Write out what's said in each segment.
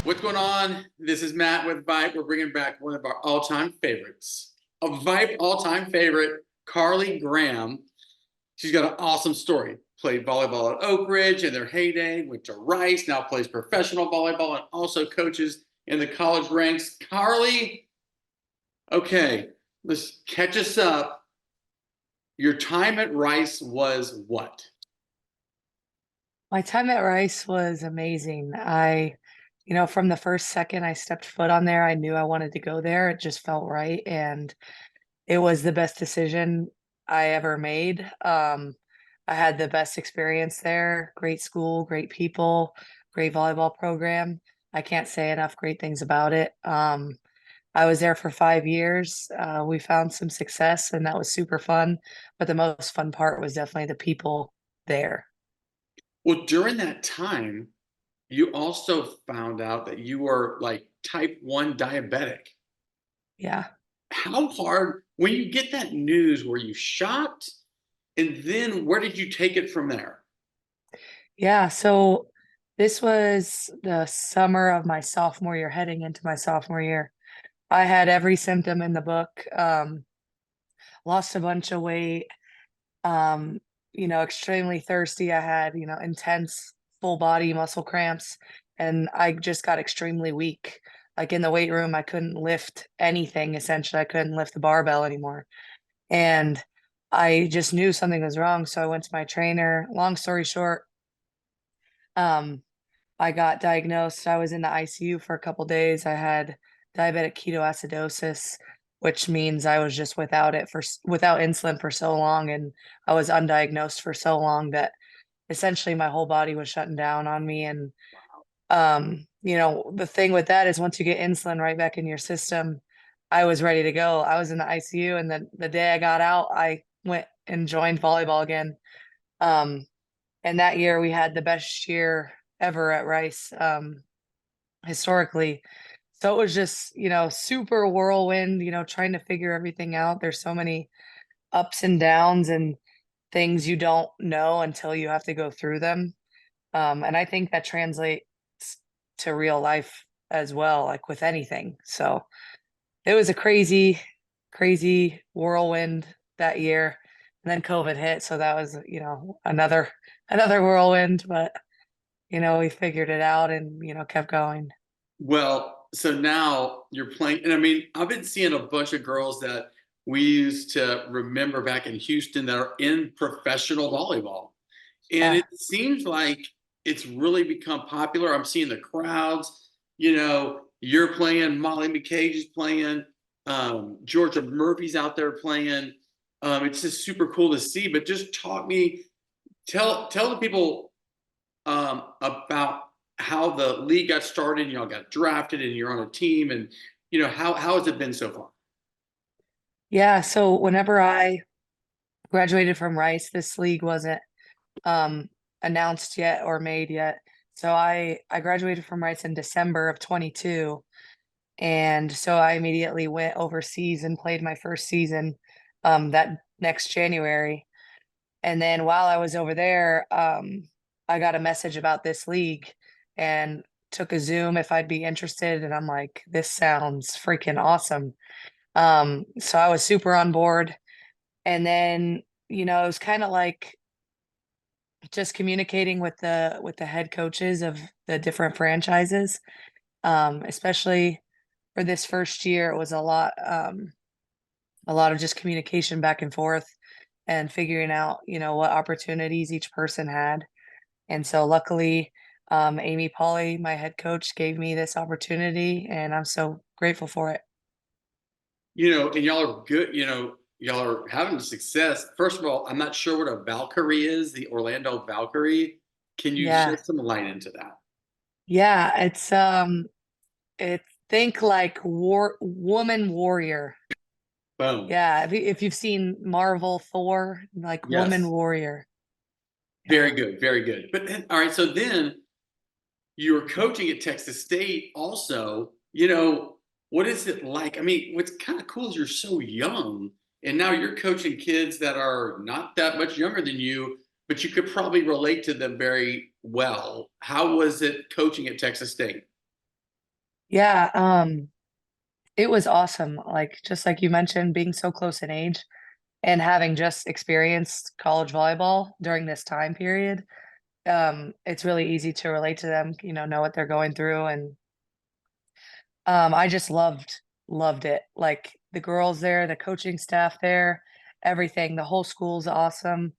What's going on? This is Matt with VYPE. We're bringing back one of our all-time favorites. A VYPE all-time favorite, Carly Graham. She's got an awesome story. Played volleyball at Oak Ridge in their heyday, went to Rice, now plays professional volleyball and also coaches in the college ranks. Carly, okay, let's catch us up. Your time at Rice was what? My time at Rice was amazing. From the first second I stepped foot on there, I knew I wanted to go there. It just felt right, and it was the best decision I ever made. I had the best experience there, great school, great people, great volleyball program. I can't say enough great things about it. I was there for 5 years. We found some success, and that was super fun. But the most fun part was definitely the people there. Well, during that time, you also found out that you were like type 1 diabetic. Yeah. How hard, when you get that news, were you shocked? And then where did you take it from there? Yeah, so this was the summer of my sophomore year, heading into my sophomore year. I had every symptom in the book, lost a bunch of weight, extremely thirsty. I had, intense full body muscle cramps, and I just got extremely weak. Like in the weight room, I couldn't lift anything essentially. I couldn't lift the barbell anymore. And I just knew something was wrong. So I went to my trainer. Long story short, um, I got diagnosed. I was in the ICU for a couple days. I had diabetic ketoacidosis, which means I was just without insulin for so long, and I was undiagnosed for so long that essentially my whole body was shutting down on me. And the thing with that is once you get insulin right back in your system, I was ready to go. I was in the ICU, and then the day I got out, I went and joined volleyball again. Um, and that year we had the best year ever at Rice, historically. So it was just, super whirlwind, trying to figure everything out. There's so many ups and downs and things you don't know until you have to go through them. And I think that translates to real life as well, like with anything. So it was a crazy, crazy whirlwind that year. And then COVID hit. So that was, another whirlwind, but we figured it out and, kept going. Well, so now you're playing, and I mean, I've been seeing a bunch of girls that we used to remember back in Houston that are in professional volleyball. And Yeah. it seems like it's really become popular. I'm seeing the crowds, you're playing, Molly McCage's playing, Georgia Murphy's out there playing. It's just super cool to see. But just tell the people about how the league got started. Y'all got drafted, and you're on a team, and how has it been so far? Yeah. So whenever I graduated from Rice, this league wasn't um announced yet or made yet. So I graduated from Rice in December of 22. And so I immediately went overseas and played my first season that next January. And then while I was over there, I got a message about this league and took a Zoom if I'd be interested. And I'm like, this sounds freaking awesome. So I was super on board. And then, it was kind of like just communicating with the head coaches of the different franchises. Especially for this first year, it was a lot of just communication back and forth and figuring out, what opportunities each person had. And so luckily, Amy Polly, my head coach, gave me this opportunity, and I'm so grateful for it. And y'all are good. Y'all are having success. First of all, I'm not sure what a Valkyrie is, the Orlando Valkyrie. Can you Yeah. shed some light into that? Yeah, it's think like woman warrior. Boom. Yeah, if you've seen Marvel Thor, like woman Yes. warrior. Yeah. Very good. Very good. But then, all right. So then you were coaching at Texas State also. What is it like? I mean, what's kind of cool is you're so young, and now you're coaching kids that are not that much younger than you, but you could probably relate to them very well. How was it coaching at Texas State? Yeah, it was awesome. Like just like you mentioned, being so close in age and having just experienced college volleyball during this time period, it's really easy to relate to them, know what they're going through. And I just loved it. Like the girls there, the coaching staff there, everything. The whole school's awesome.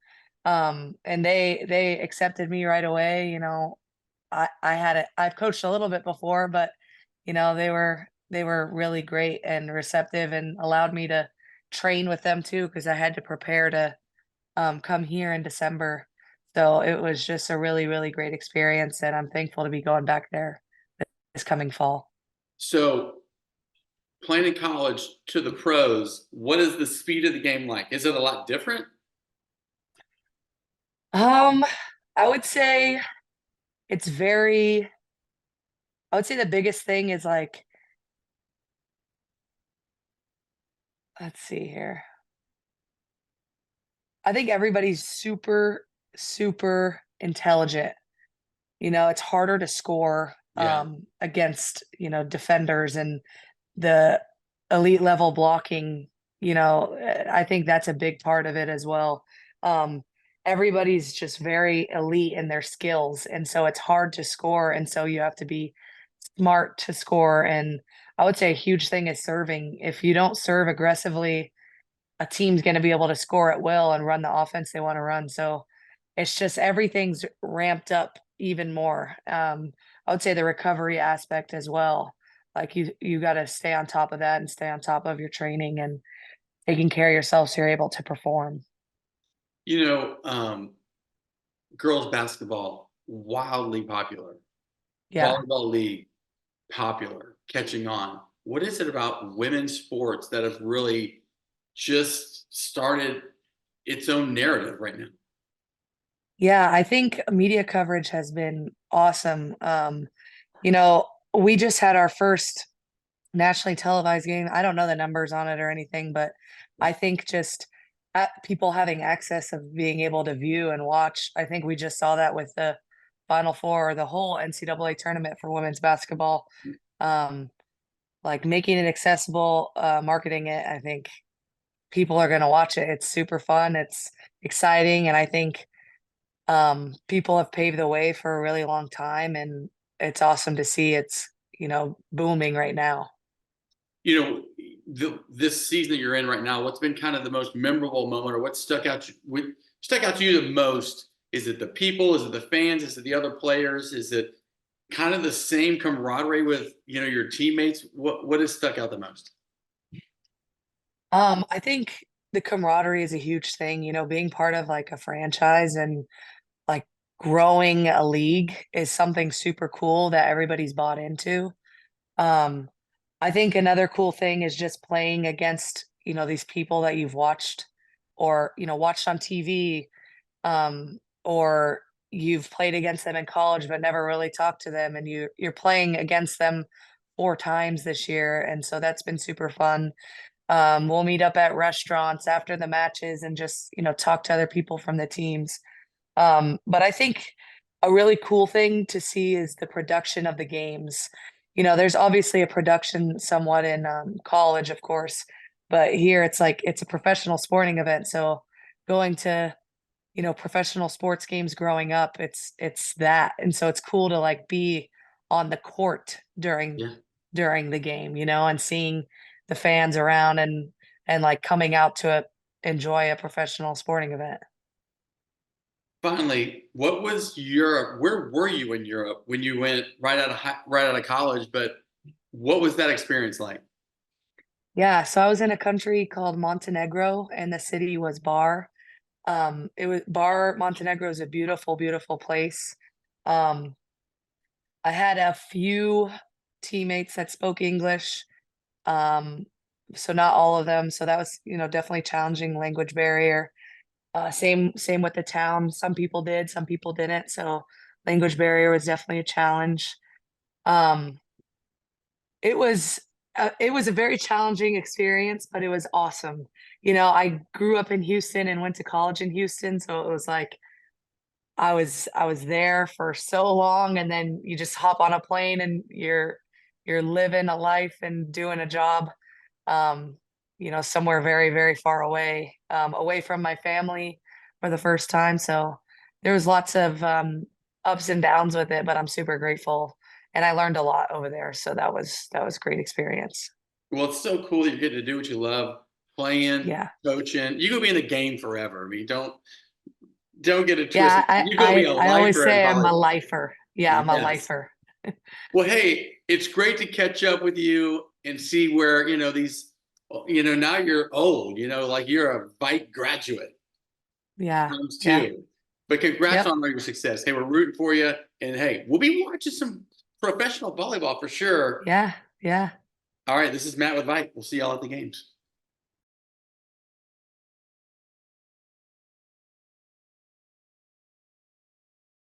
And they accepted me right away. I had it. I've coached a little bit before, but they were really great and receptive and allowed me to train with them too because I had to prepare to come here in December. So it was just a really, really great experience, and I'm thankful to be going back there this coming fall. So playing in college to the pros, what is the speed of the game like? Is it a lot different? Um, I would say it's very I would say the biggest thing is like, let's see here. I think everybody's super, super intelligent. It's harder to score Yeah. against, defenders and the elite level blocking, I think that's a big part of it as well. Um, Everybody's just very elite in their skills, and so it's hard to score, and so you have to be smart to score. And I would say a huge thing is serving. If you don't serve aggressively, a team's going to be able to score at will and run the offense they want to run. So it's just everything's ramped up even more. I would say the recovery aspect as well. Like you got to stay on top of that and stay on top of your training and taking care of yourself so you're able to perform. You know, girls basketball, wildly popular. Yeah. Volleyball league, popular, catching on. What is it about women's sports that have really just started its own narrative right now? Yeah, I think media coverage has been awesome. You know, we just had our first nationally televised game. I don't know the numbers on it or anything, but I think just people having access of being able to view and watch. I think we just saw that with the Final Four or the whole NCAA tournament for women's basketball. Um, like making it accessible, marketing it. I think people are going to watch it. It's super fun. It's exciting, and I think people have paved the way for a really long time, and it's awesome to see it's booming right now. You know, this season that you're in right now, what's been kind of the most memorable moment, or what stuck out to you the most? Is it the people? Is it the fans? Is it the other players? Is it kind of the same camaraderie with your teammates? What has stuck out the most? I think the camaraderie is a huge thing, being part of like a franchise and like growing a league is something super cool that everybody's bought into. Um, I think another cool thing is just playing against, these people that you've watched or, watched on TV, or you've played against them in college but never really talked to them, and you're playing against them 4 times this year, and so that's been super fun. We'll meet up at restaurants after the matches and just, talk to other people from the teams. But I think a really cool thing to see is the production of the games. There's obviously a production somewhat in college, of course, but here it's like it's a professional sporting event. So going to, professional sports games growing up, it's that. And so it's cool to like be on the court Yeah. during the game, and seeing the fans around and like coming out to enjoy a professional sporting event. Finally, what was Europe? Where were you in Europe when you went right out of college? But what was that experience like? Yeah, so I was in a country called Montenegro and the city was Bar. It was Bar, Montenegro is a beautiful, beautiful place. Um, I had a few teammates that spoke English. Um, so not all of them. So that was, definitely challenging language barrier. Same with the town. Some people did, some people didn't. So language barrier was definitely a challenge. Um, it was a very challenging experience, but it was awesome. I grew up in Houston and went to college in Houston, so it was like I was there for so long, and then you just hop on a plane and you're living a life and doing a job, um, somewhere very, very far away, away from my family for the first time. So there was lots of ups and downs with it, but I'm super grateful. And I learned a lot over there. So that was a great experience. Well, it's so cool that you're getting to do what you love, playing, Yeah. coaching. You could be in the game forever. I mean, don't get it twisted. Yeah, I You're gonna be I a I always lifer at say I'm a volleyball. lifer. Yeah, I'm a Yes. lifer. Well, hey, it's great to catch up with you and see where, these, now you're old, like you're a VYPE graduate Yeah, times yeah, two. But congrats yep, on all your success. Hey, we're rooting for you. And hey, we'll be watching some professional volleyball for sure. yeah, yeah. All right, this is Matt with VYPE. We'll see y'all at the games.